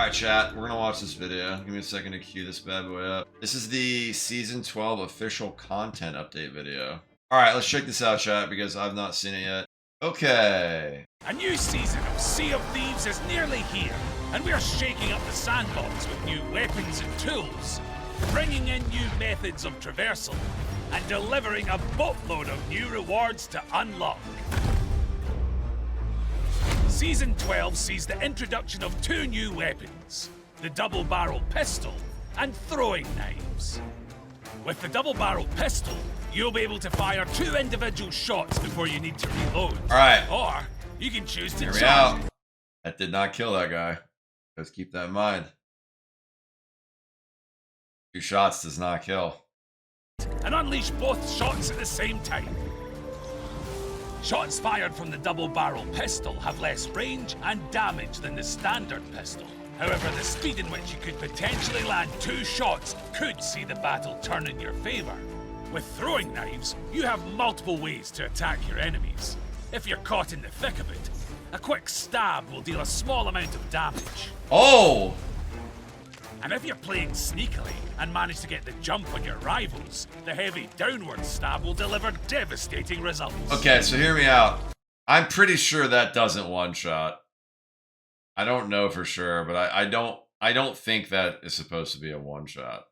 Alright, chat, we're gonna watch this video. Give me a second to queue this bad boy up. This is the Season 12 official content update video. Alright, let's check this out, chat, because I've not seen it yet. Okay. A new season of Sea of Thieves is nearly here, and we are shaking up the sandbox with new weapons and tools, bringing in new methods of traversal, and delivering a boatload of new rewards to unlock. Season 12 sees the introduction of two new weapons, the double-barrel pistol and throwing knives. With the double-barrel pistol, you'll be able to fire two individual shots before you need to reload. Alright. Or you can choose to Hear me charge. out. That did not kill that guy. Let's keep that in mind. 2 shots does not kill. And unleash both shots at the same time. Shots fired from the double-barrel pistol have less range and damage than the standard pistol. However, the speed in which you could potentially land 2 shots could see the battle turn in your favor. With throwing knives, you have multiple ways to attack your enemies. If you're caught in the thick of it, a quick stab will deal a small amount of damage. Oh! And if you're playing sneakily and manage to get the jump on your rivals, the heavy downward stab will deliver devastating results. Okay, so hear me out. I'm pretty sure that doesn't one-shot. I don't know for sure, but I don't think that is supposed to be a one-shot.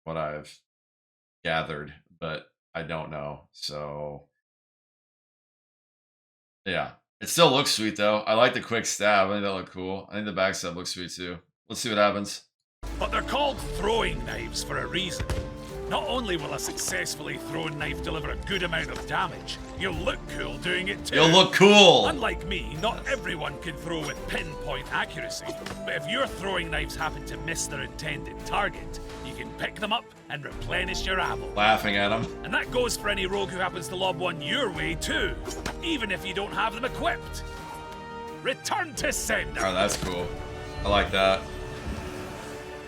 What I've gathered, but I don't know. So yeah. It still looks sweet though. I like the quick stab. I think that looked cool. I think the backstab looks sweet too. Let's see what happens. But they're called throwing knives for a reason. Not only will a successfully thrown knife deliver a good amount of damage, you'll look cool doing it too. You'll look cool! Unlike me, not everyone can throw with pinpoint accuracy. But if your throwing knives happen to miss their intended target, you can pick them up and replenish your ammo. Laughing at him. And that goes for any rogue who happens to lob one your way too, even if you don't have them equipped. Return to sender. Oh, that's cool. I like that.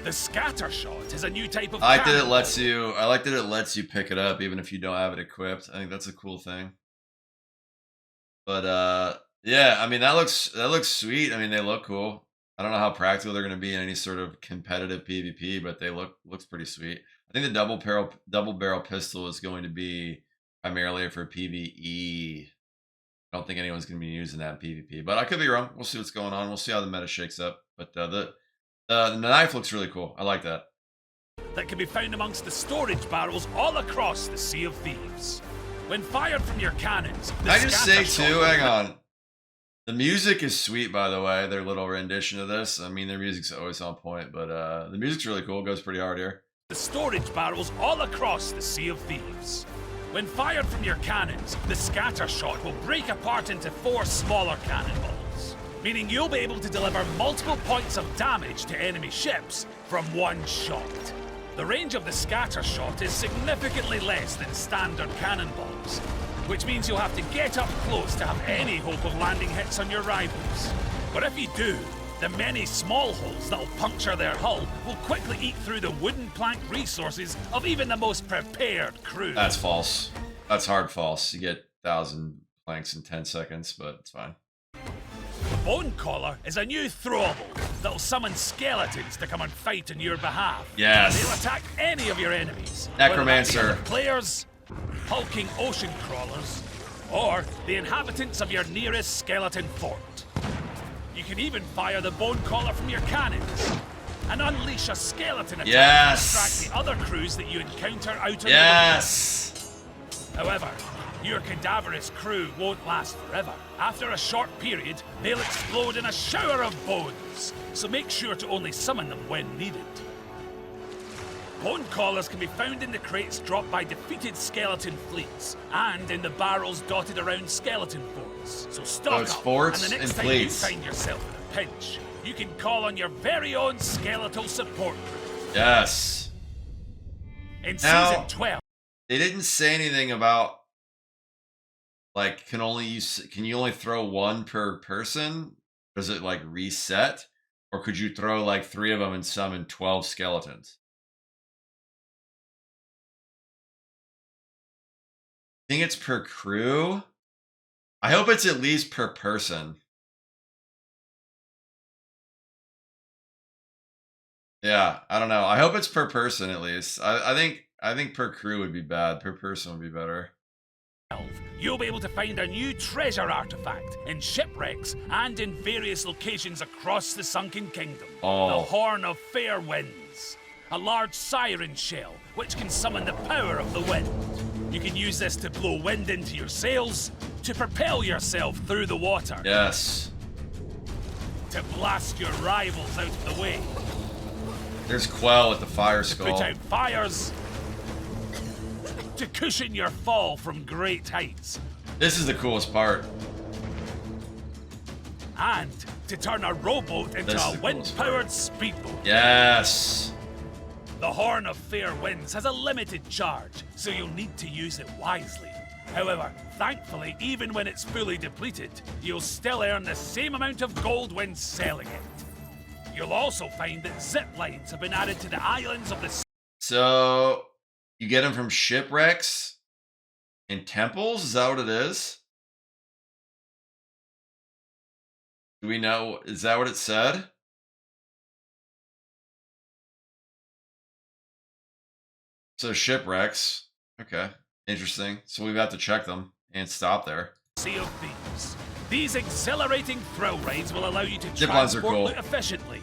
The scatter shot is a new type of I like that cannon. I like that it lets you pick it up even if you don't have it equipped. I think that's a cool thing. But yeah, I mean that looks sweet. I mean they look cool. I don't know how practical they're going to be in any sort of competitive PvP, but they looks pretty sweet. I think the double barrel pistol is going to be primarily for PvE. I don't think anyone's going to be using that in PvP, but I could be wrong. We'll see what's going on. We'll see how the meta shakes up. But the knife looks really cool. I like that. That can be found amongst the storage barrels all across the Sea of Thieves. When fired from your cannons, Can I just say too, hang on. The music is sweet, by the way, their little rendition of this. I mean, their music's always on point, but the music's really cool. It goes pretty hard here. The storage barrels all across the Sea of Thieves. When fired from your cannons, the scatter shot will break apart into 4 smaller cannonballs, meaning you'll be able to deliver multiple points of damage to enemy ships from one shot. The range of the scatter shot is significantly less than standard cannonballs, which means you'll have to get up close to have any hope of landing hits on your rivals. But if you do, the many small holes that'll puncture their hull will quickly eat through the wooden plank resources of even the most prepared crew. That's false. That's hard false. You get 1,000 planks in 10 seconds, but it's fine. The Bone Collar is a new throwable that'll summon skeletons to come and fight on your behalf. Yes. They'll attack any of your enemies. Necromancer. Whether that be other players, hulking ocean crawlers, or the inhabitants of your nearest skeleton fort. You can even fire the Bone Collar from your cannons and unleash a skeleton attack to distract the other crews that you encounter out on the way. However, your cadaverous crew won't last forever. After a short period, they'll explode in a shower of bones, so make sure to only summon them when needed. Bone Collars can be found in the crates dropped by defeated skeleton fleets, and in the barrels dotted around skeleton forts. So stock Those up, forts and the next and time you fleets. find yourself in a pinch, you can call on your very own skeletal support crew. Yes. In Now, Season 12, they didn't say anything about like can you only throw 1 per person? Does it like reset? Or could you throw like 3 of them and summon 12 skeletons? I think it's per crew. I hope it's at least per person. Yeah, I don't know. I hope it's per person at least. I think per crew would be bad. Per person would be better. You'll be able to find a new treasure artifact in shipwrecks and in various locations across the Sunken Kingdom. Oh. The Horn of Fair Winds. A large siren shell which can summon the power of the wind. You can use this to blow wind into your sails, to propel yourself through the water. Yes. To blast your rivals out of the way. There's Quell with the fire To skull. put out fires. To cushion your fall from great heights. This is the coolest part. And to turn a rowboat into This is a the coolest part. wind-powered speedboat. Yes. The Horn of Fair Winds has a limited charge, so you'll need to use it wisely. However, thankfully, even when it's fully depleted, you'll still earn the same amount of gold when selling it. You'll also find that zip lines have been added to the islands of the So you get them from shipwrecks and temples? Is that what it is? Do we know? Is that what it said? So shipwrecks. Okay. Interesting. So we've got to check them and stop there. Sea of Thieves. These exhilarating thrill rides will allow you to Zip lines are transport cool. loot efficiently,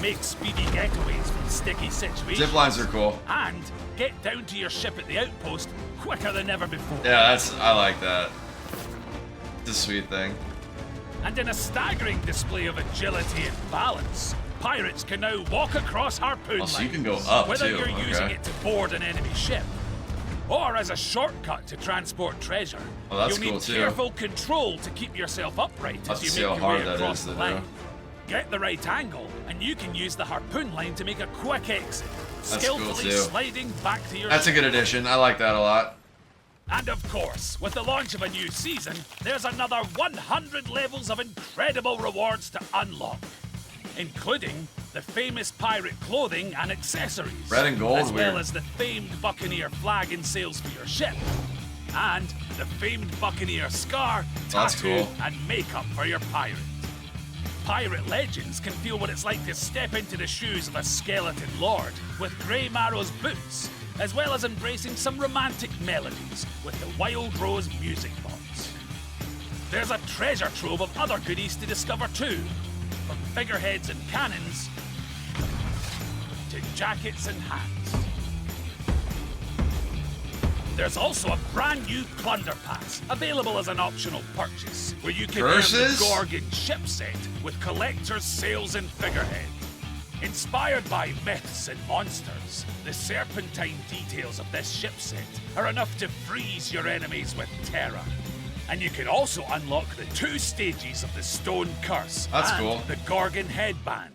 make speedy getaways from sticky situations, Zip lines are cool. and get down to your ship at the outpost quicker than ever before. Yeah, I like that. It's a sweet thing. And in a staggering display of agility and balance, pirates can now walk across harpoon Oh, so you lines, can go up, whether too. you're using Okay. it to board an enemy ship or as a shortcut to transport treasure. Oh, that's You'll cool, need too. careful control to keep yourself upright Let's as you see make how your hard way that across is the to line. do. Get the right angle, and you can use the harpoon line to make a quick exit, That's cool, skillfully too. sliding back to your That's a ship. good addition. I like that a lot. And of course, with the launch of a new season, there's another 100 levels of incredible rewards to unlock, including the famous pirate clothing and accessories, Red and gold, as well weird. as the famed Buccaneer flag and sails for your ship, and the famed Buccaneer scar, That's tattoo, cool. and makeup for your pirate. Pirate legends can feel what it's like to step into the shoes of a skeleton lord with Grey Marrow's boots, as well as embracing some romantic melodies with the Wild Rose music box. There's a treasure trove of other goodies to discover too, from figureheads and cannons to jackets and hats. There's also a brand new Plunder Pass, available as an optional purchase, where you can Versus? earn the Gorgon ship set with collector's sails and figurehead. Inspired by myths and monsters, the serpentine details of this ship set are enough to freeze your enemies with terror. And you can also unlock the 2 stages of the Stone Curse That's and cool. the Gorgon Headband.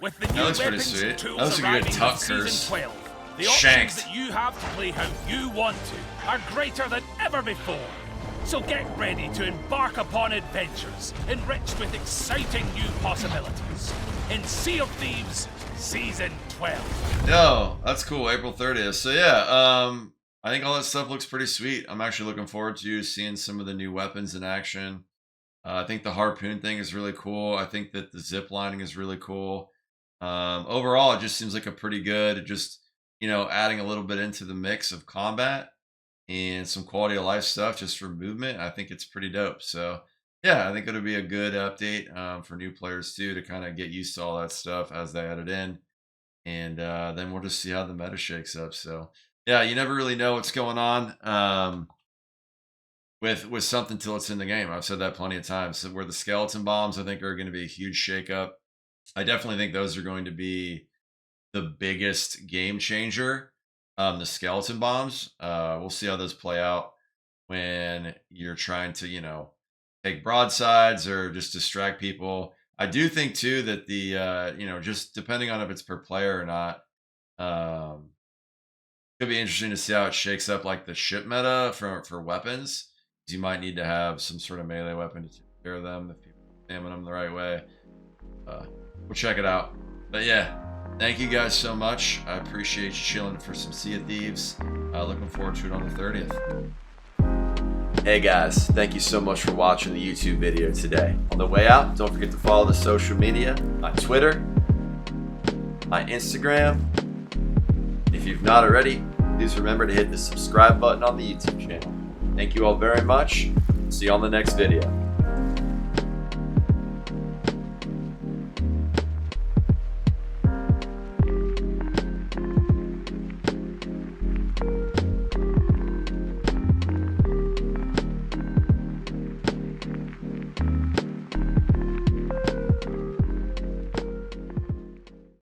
With the new looks pretty weapons sweet. and tools That looks like a good arriving tuck with Season curse. 12, the Shanked. options that you have to play how you want to are greater than ever before. So get ready to embark upon adventures enriched with exciting new possibilities in Sea of Thieves Season 12. Yo, that's cool. April 30th. So yeah, I think all that stuff looks pretty sweet. I'm actually looking forward to seeing some of the new weapons in action. I think the harpoon thing is really cool. I think that the zip lining is really cool. Overall, it just seems like a pretty good, just, adding a little bit into the mix of combat and some quality of life stuff just for movement. I think it's pretty dope. So yeah, I think it'll be a good update for new players too, to kind of get used to all that stuff as they add it in. And then we'll just see how the meta shakes up. So yeah, you never really know what's going on with something till it's in the game. I've said that plenty of times. So where the skeleton bombs, I think, are going to be a huge shakeup. I definitely think those are going to be the biggest game changer. The skeleton bombs. We'll see how those play out when you're trying to, take broadsides or just distract people. I do think too that the just depending on if it's per player or not, could be interesting to see how it shakes up like the ship meta for weapons. You might need to have some sort of melee weapon to take care of them if people examine them the right way. We'll check it out. But yeah, thank you guys so much. I appreciate you chilling for some Sea of Thieves. Looking forward to it on the 30th. Hey guys, thank you so much for watching the YouTube video today. On the way out, don't forget to follow the social media, my Twitter, my Instagram. If you've not already, please remember to hit the subscribe button on the YouTube channel. Thank you all very much. See you on the next video.